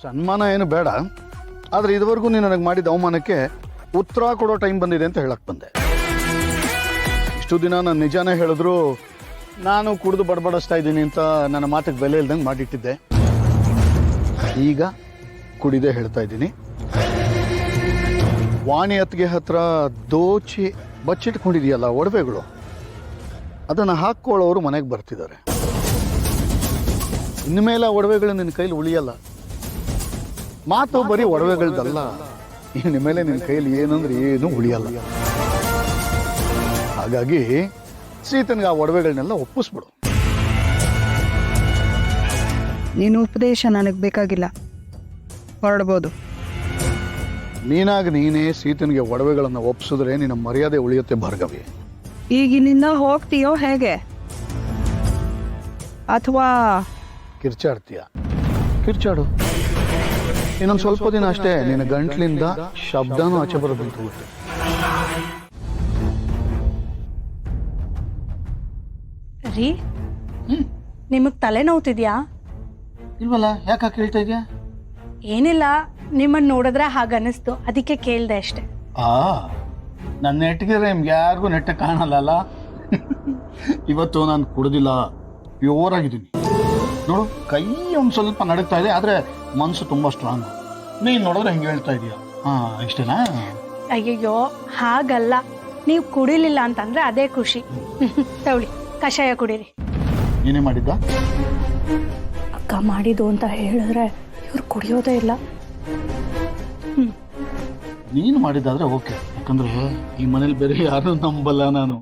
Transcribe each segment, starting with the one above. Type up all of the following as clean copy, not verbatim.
ಸನ್ಮಾನ ಏನು ಬೇಡ, ಆದರೆ ಇದುವರೆಗೂ ನೀನು ನನಗೆ ಮಾಡಿದ ಅವಮಾನಕ್ಕೆ ಉತ್ತರ ಕೊಡೋ ಟೈಮ್ ಬಂದಿದೆ ಅಂತ ಹೇಳಕ್ಕೆ ಬಂದೆ. ಇಷ್ಟು ದಿನ ನಾನು ನಿಜಾನೇ ಹೇಳಿದ್ರು ನಾನು ಕುಡಿದು ಬಡಬಡಿಸ್ತಾ ಇದ್ದೀನಿ ಅಂತ ನನ್ನ ಮಾತಿಗೆ ಬೆಲೆ ಇಲ್ದಂಗೆ ಮಾಡಿಟ್ಟಿದ್ದೆ. ಈಗ ಕುಡಿದೇ ಹೇಳ್ತಾ ಇದ್ದೀನಿ. ವಾಣಿ ಅತ್ತಿಗೆ ಹತ್ರ ದೋಚಿ ಬಚ್ಚಿಟ್ಕೊಂಡಿದೆಯಲ್ಲ ಒಡವೆಗಳು, ಅದನ್ನು ಹಾಕ್ಕೊಳ್ಳೋರು ಮನೆಗೆ ಬರ್ತಿದ್ದಾರೆ. ಇನ್ಮೇಲೆ ಆ ಒಡವೆಗಳು ನಿನ್ನ ಕೈಲಿ ಉಳಿಯಲ್ಲ. ಮಾತು ಬರೀ ಒಡವೆಗಳದಲ್ಲ, ಇನ್ಮೇಲೆ ನಿನ್ನ ಕೈಲಿ ಏನಂದ್ರೆ ಏನು ಉಳಿಯಲ್ಲ. ಹಾಗಾಗಿ ಸೀತನಿಗೆ ಆ ಒಡವೆಗಳನ್ನೆಲ್ಲ ಒಪ್ಪಿಸ್ಬಿಡು. ನೀನು ಉಪದೇಶ ನನಗೆ ಬೇಕಾಗಿಲ್ಲ, ಹೊರಡ್ಬೋದು. ನೀನಾಗ ನೀನೇ ಸೀತನಿಗೆ ಒಡವೆಗಳನ್ನು ಒಪ್ಪಿಸಿದ್ರೆ ನಿನ್ನ ಮರ್ಯಾದೆ ಉಳಿಯುತ್ತೆ ಭಾರ್ಗವಿ. ಈಗಿನಿಂದ ಹೋಗ್ತೀಯೋ ಹೇಗೆ? ಅಥವಾ ಕಿರ್ಚಾಡ್ತೀಯ? ಕಿರ್ಚಾಡು. ಇನ್ನೊಂದು ಸ್ವಲ್ಪ ದಿನ ಅಷ್ಟೇ, ನಿನ್ನ ಗಂಟ್ಲಿಂದ ಶಬ್ದನೂ ಆಚೆ ಬರೋದಂತ. ರೀ, ನಿಮಗೆ ತಲೆನೋವ್ತಿದ್ಯಾ? ಇಲ್ವಲ್ಲ, ಯಾಕೆ ಕೇಳ್ತಾ ಇದೆಯಾ? ಏನಿಲ್ಲ, ನಿಮ್ಮನ್ನು ನೋಡಿದ್ರೆ ಹಾಗನ್ನಿಸ್ತು, ಅದಕ್ಕೆ ಕೇಳಿದೆ ಅಷ್ಟೆ. ನನ್ನ ನೆಟ್ಟಿಗೆ ನಿಮ್ಗೆ ಯಾರಿಗೂ ನೆಟ್ಟ ಕಾಣಲ್ಲ. ಇವತ್ತು ನಾನು ಕುಡ್ದಿಲ್ಲ, ಪ್ಯೂರ್ ಆಗಿದ್ದೀನಿ ನೋಡು. ಕೈ ಒಂದು ಸ್ವಲ್ಪ ನಡೀತಾ ಇದೆ, ಆದರೆ ಮನಸ್ಸು ತುಂಬ ಸ್ಟ್ರಾಂಗ್. ನೀನು ನೋಡಿದ್ರೆ ಹಿಂಗೆ ಹೇಳ್ತಾ ಇದೀಯ. ಇಷ್ಟೇನಾ? ಅಯ್ಯಯ್ಯೋ, ಹಾಗಲ್ಲ. ನೀವು ಕುಡಿಲಿಲ್ಲ ಅಂತಂದ್ರೆ ಅದೇ ಖುಷಿ. ತಗೊಳ್ಳಿ, ಕಷಾಯ ಕುಡೀರಿ. ಏನೇ ಮಾಡಿದ್ದ? ಅಕ್ಕ ಮಾಡಿದ್ದು ಅಂತ ಹೇಳಿದ್ರೆ ಇವ್ರು ಕುಡಿಯೋದೇ ಇಲ್ಲ. ನೀನು ಮಾಡಿದ್ದಾದ್ರೆ ಓಕೆ, ಯಾಕಂದ್ರೆ ಈ ಮನೇಲಿ ಬೇರೆ ಯಾರು ನಂಬಲ್ಲ ನಾನು.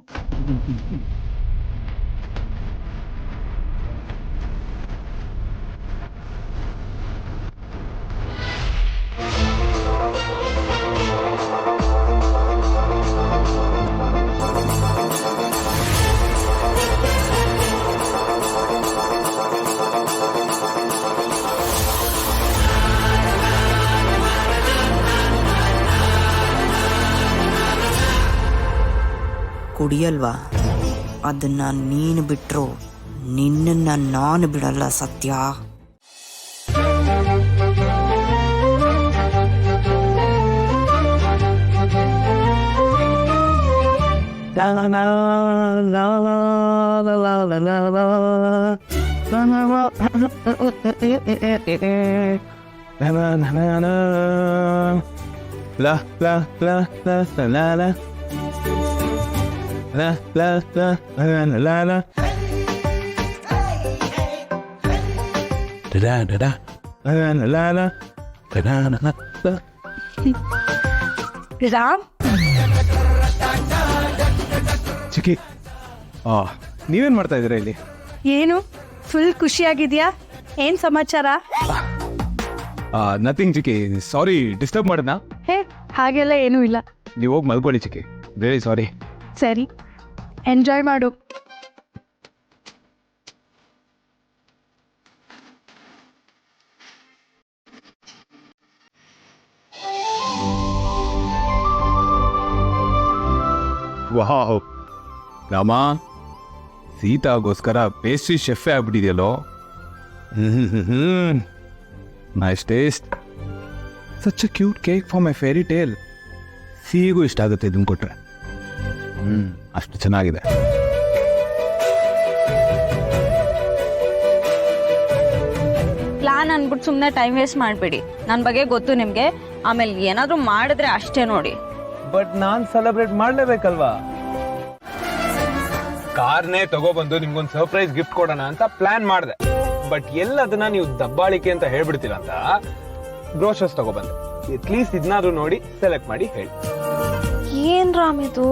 ಕುಡಿಯಲ್ವಾ? ಅದನ್ನ ನೀನು ಬಿಟ್ರು ನಿನ್ನನ್ನ ನಾನು ಬಿಡಲ್ಲ ಸತ್ಯ. ರಾಮ್, ಚಿಕ್ಕಿ, ನೀವೇನ್ ಮಾಡ್ತಾ ಇದ್ದೀರಾ ಇಲ್ಲಿ? ಏನು ಫುಲ್ ಖುಷಿಯಾಗಿದ್ಯಾ? ಏನ್ ಸಮಾಚಾರ? ನಥಿಂಗ್ ಚಿಕ್ಕಿ, ಸಾರಿ ಡಿಸ್ಟರ್ಬ್ ಮಾಡದ್ನಾ? ಹೇ, ಹಾಗೆಲ್ಲ ಏನೂ ಇಲ್ಲ. ನೀವು ಹೋಗಿ ಮಲ್ಕೊಳ್ಳಿ ಚಿಕ್ಕಿ, ವೆರಿ ಸಾರಿ. ಸರಿ, ಎಂಜಾಯ್ ಮಾಡು. ವಾಹ್ ರಾಮ, ಸೀತಾಗೋಸ್ಕರ ಪೇಸ್ಟ್ರಿ ಶೆಫೇ ಆಗ್ಬಿಟ್ಟಿದೆಯಲ್ಲೋ. Nice taste. Such a cute cake for my fairy tale. ಸಿಹಿಗೂ ಇಷ್ಟ ಆಗುತ್ತೆ ಇದನ್ನ ಕೊಟ್ರೆ. ಅಷ್ಟು ಚೆನ್ನಾಗಿದೆ. ಪ್ಲಾನ್ ಅನ್ಬಿಟ್ಟು ಸುಮ್ಮನೆ ಟೈಮ್ ವೇಸ್ಟ್ ಮಾಡಬೇಡಿ. ನನ್ನ ಬಗ್ಗೆ ಗೊತ್ತು ನಿಮಗೆ. ಆಮೇಲೆ ಏನಾದರೂ ಮಾಡಿದ್ರೆ ಅಷ್ಟೇ ನೋಡಿ. But non celebrate ಮಾಡ್ಲೇಬೇಕಲ್ವಾ? ಕಾರ್ನೇ ತಗೊಬಂದು ನಿಮ್ಗೊಂದು ಸರ್ಪ್ರೈಸ್ ಗಿಫ್ಟ್ ಕೊಡೋಣ ಅಂತ ಪ್ಲಾನ್ ಮಾಡಿದೆ. ಬಟ್ ಎಲ್ಲದನ್ನ ನೀವು ದಬ್ಬಾಳಿಕೆ ಅಂತ ಹೇಳ್ಬಿಡ್ತೀರ ಅಂತ ಬ್ರೋಷರ್ಸ್ ತಗೊಬಂದೆ. ಅಟ್ಲೀಸ್ಟ್ ಇದನ್ನಾದ್ರೂ ನೋಡಿ ಸೆಲೆಕ್ಟ್ ಮಾಡಿ ಹೇಳಿ. ಏನ್ ರಾಮ್ ಇದು?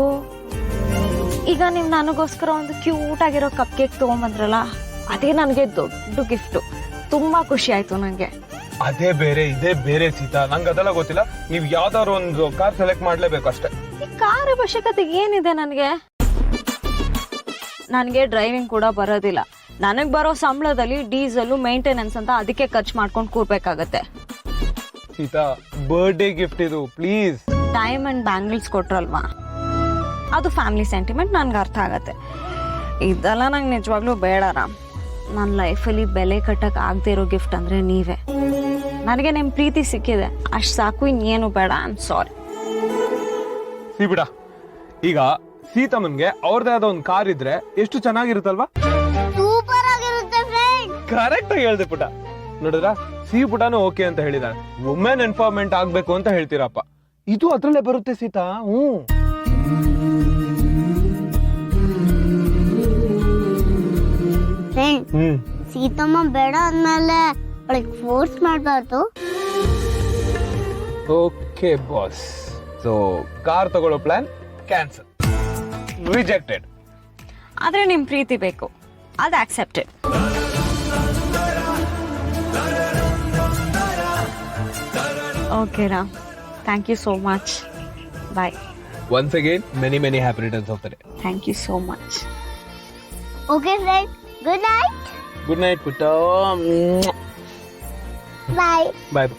ಈಗ ನೀವು ನನಗೋಸ್ಕರ ಒಂದು ಕ್ಯೂಟ್ ಆಗಿರೋ ಕಪ್ ಕೇಕ್ ತಗೊಂಬಂದ್ರಲ್ಲ, ಅದೇ ನನಗೆ ದೊಡ್ಡ ಗಿಫ್ಟ್. ತುಂಬಾ ಖುಷಿ ಆಯ್ತು ನಂಗೆ. ಅದೇ ಬೇರೆ ಇದೇ ಬೇರೆ ಸೀತಾ, ನಂಗೆ ಅದೆಲ್ಲ ಗೊತ್ತಿಲ್ಲ. ನೀವು ಯಾವ್ದಾದ್ರು ಒಂದು ಕಾರ್ ಸೆಲೆಕ್ಟ್ ಮಾಡ್ಲೇಬೇಕು ಅಷ್ಟೇ. ಈ ಕಾರ್ ಅವಶ್ಯಕತೆ ಏನಿದೆ ನನಗೆ? ನನಗೆ ಡ್ರೈವಿಂಗ್ ಕೂಡ ಬರೋದಿಲ್ಲ. ನನಗೆ ಬರೋ ಸಂಬಳದಲ್ಲಿ ಡೀಸೆಲ್ ಮೇಂಟೆನೆನ್ಸ್ ಅಂತ ಅದಕ್ಕೆ ಖರ್ಚು ಮಾಡ್ಕೊಂಡು ಕೂರ್ಬೇಕಾಗತ್ತೆ. ಸೀತಾ, ಬರ್ಡೇ ಗಿಫ್ಟ್ ಇದು, ಪ್ಲೀಸ್. ಡೈಮಂಡ್ ಬ್ಯಾಂಗಲ್ಸ್ ಕೊಟ್ರಲ್ವಾ, ಅದು ಫ್ಯಾಮಿಲಿ ಸೆಂಟಿಮೆಂಟ್, ನನ್ಗೆ ಅರ್ಥ ಆಗತ್ತೆ. ಇದೆಲ್ಲ ನಂಗೆ ನಿಜವಾಗ್ಲೂ ಬೇಡ ರಾಮ್. ನನ್ನ ಲೈಫಲ್ಲಿ ಬೆಲೆ ಕಟ್ಟಕ್ಕೆ ಆಗದೆ ಇರೋ ಗಿಫ್ಟ್ ಅಂದರೆ ನೀವೇ. ನನಗೆ ನಿಮ್ ಪ್ರೀತಿ ಸಿಕ್ಕಿದೆ ಅಷ್ಟ್ ಸಾಕು, ಇನ್ನೇನು ಬೇಡ. I am sorry. ಬಿಡ, ಈಗ ಸೀತಮ್ಮನ್ಗೆ ಅವ್ರದೇ ಆದ ಒಂದು ಕಾರ್ ಇದ್ರೆ ಎಷ್ಟು ಚೆನ್ನಾಗಿರುತ್ತಲ್ವಾ? ಸೂಪರ್ ಆಗಿರುತ್ತೆ ಫ್ರೆಂಡ್. ಕರೆಕ್ಟ್ ಆಗಿ ಹೇಳ್ದೆ ಪುಟ. ನೋಡಿದ್ರ, ಸಿ ಪುಟನು ಓಕೆ ಅಂತ ಹೇಳಿದಾರೆ. ವುಮೆನ್ ಎನ್ಪವರ್ಮೆಂಟ್ ಆಗ್ಬೇಕು ಅಂತ ಹೇಳ್ತೀರಪ್ಪ. ಇದು ಅದ್ರಲ್ಲೇ ಬರುತ್ತೆ ಸೀತಾ. ಫ್ರೆಂಡ್, ಸೀತಮ್ಮ ಬೇಡ ಅಂದ್ಮೇಲೆ ಅವಳಿಗೆ ಫೋರ್ಸ್ ಮಾಡಬಾರ್ದು. Okay boss. ಸೊ ಕಾರ್ ತಗೊಳ್ಳೋ ಪ್ಲಾನ್ ಕ್ಯಾನ್ಸಲ್, ರಿಜೆಕ್ಟೆಡ್. ಆದ್ರೆ ನಿಮ್ ಪ್ರೀತಿ ಬೇಕು, ಅದು accepted. Okay Ram, thank you so much. Bye. Once again many many happy returns of the day. Thank you so much. Okay friend, good night. Good night ಪುಟ್ಟ. Bye. ಬಾಯ್.